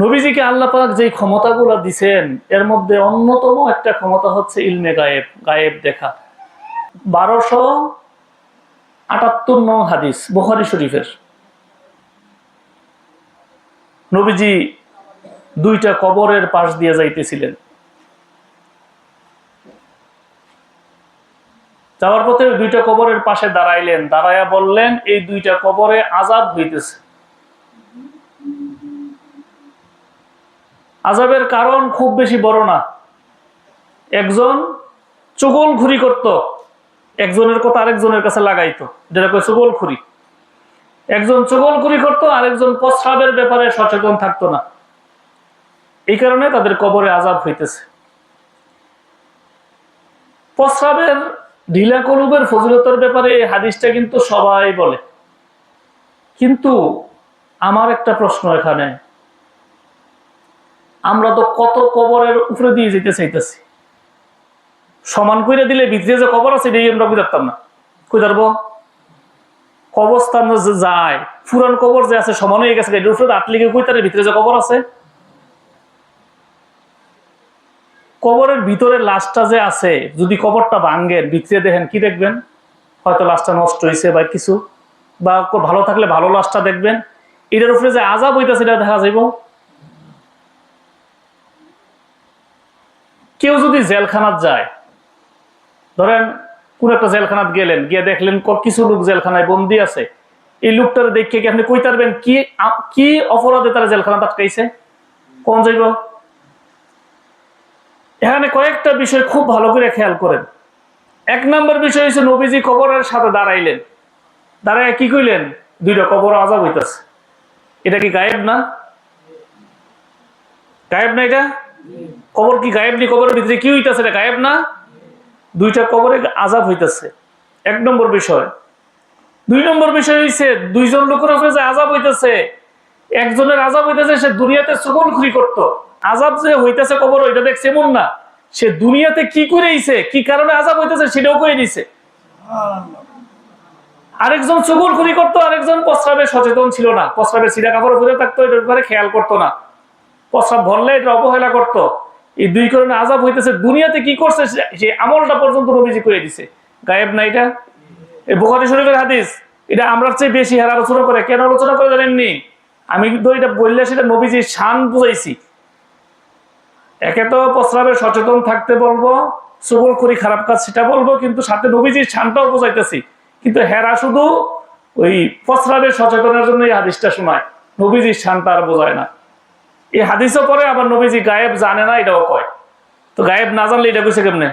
নবীজিকে আল্লাহ পাক যে ক্ষমতাগুলো দিছেন এর মধ্যে অন্যতম একটা ক্ষমতা হচ্ছে ইলমে গায়েব, গায়েব দেখা। 1278 নং হাদিস বুখারী শরীফের। নবীজি দুইটা কবরের পাশ দিয়ে যাইতেছিলেন, যাওয়ার পথে দুইটা কবরের পাশে দাঁড়াইলেন, দাঁড়াইয়া বললেন, এই দুইটা কবরে আযাব হইতেছে। আযাবের কারণ খুব বেশি বড় না। একজন চুগলখুরি করত, একজনের কথা আরেকজনের কাছে লাগাইতো, যেটা কয় চুগলখুরি। একজন চুগলখুরি করত, আরেকজন প্রস্রাবের ব্যাপারে সচেতন থাকতো না। এই কারণে তাদের কবরে আযাব হইতেছে। প্রস্রাবের ঢিলা কলুবের ফজিলতের ব্যাপারে এই হাদিসটা কিন্তু সবাই বলে, কিন্তু আমার একটা প্রশ্ন এখানে, আমরা তো কত কবরের উপরে দিয়ে যেতে চাইতেছি, সমান করে দিলে ভিতরে যে কবর আছে এটাই আমরা বুঝাতাম না। কই ধরবো কবরস্থান যে যায়, পুরান কবর যে আছে সমান হয়ে গেছে, এটার উপরে আটলিকে কই তার ভিতরে যে কবর আছে, কবরের ভিতরে লাশটা যে আছে, যদি কবরটা ভাঙ্গেন ভিতরে দেখেন কি দেখবেন, হয়তো লাশটা নষ্ট হয়েছে বা কিছু, বা ভালো থাকলে ভালো লাশটা দেখবেন। এটার উপরে যে আযাব হইতেছে এটা দেখা যাইব। কেউ যদি জেলখানাত যায়, ধরেন কোন একটা জেলখানাত গেলেন, গিয়ে দেখলেন কিছু লোক জেলখানায় বন্দি আছে, এই লোকটার দেখে কি আপনি কই পারবেন কি কি অপরাধে তারা জেলখানাত আটকাইছে, কোন যাইব? এখানে কয়েকটা বিষয় খুব ভালো করে খেয়াল করেন। এক নম্বর বিষয় হচ্ছে নবীজি কবরের সাথে দাঁড়াইলেন, দাঁড়ায় কি কইলেন, দুইটা কবর আযাব হইতেছে। এটা কি গায়েব না? গায়েব না? এটা কবর কি গায়েব নেই? কবরের ভিতরে কি হইতেছে, এটা গায়েব না? দুইটা কবরে আযাব হইতেছে, এক নম্বর বিষয়। দুই নম্বর বিষয় হইছে দুইজন লোকের উপরে যে আযাব হইতেছে, একজনের আযাব হইতেছে সে দুনিয়াতে চুগলখুরি করত, আযাব যে হইতেছে কবর ওইটা দেখছে এমন না, সে দুনিয়াতে কি করেইছে, কি কারণে আযাব হইতেছে সেটাও কই দিছে। আরেকজন চুগলখুরি করতো, আরেকজন প্রস্রাবে সচেতন ছিল না, প্রস্রাবের সিধা কাপড় পরে থাকতো, এটার ব্যাপারে খেয়াল করতো না, প্রস্রাব ভরলে এটা অবহেলা করতো। এই দুই কারণে আযাব হইতেছে। দুনিয়াতে কি করছে সে আমলটা পর্যন্ত নবীজি করে দিছে। গায়েব না এটা? এই বুখারী শরীফের হাদিস, এটা আমরা চেয়ে বেশি হার আলোচনা করে। কেন আলোচনা করে জানেননি? আমি কিন্তু এটা বললে সেটা নবীজির শান বুঝাইছি। একে তো প্রস্রাবে সচেতন থাকতে বলবো, চুগলখুরি খারাপ কাজ সেটা বলবো, কিন্তু সাথে নবীজির শানটাও বোঝাইতেছি। কিন্তু হেরা শুধু ওই প্রস্রাবে সচেতনের জন্য এই হাদিসটা শোনায়, নবীজির শানটা আর বোঝায় না। এই হাদিসও পরে আবার নবীজি গায়েব জানে না এটাও কয়। তো গায়েব না জানলে এটা কইছে কেমনে?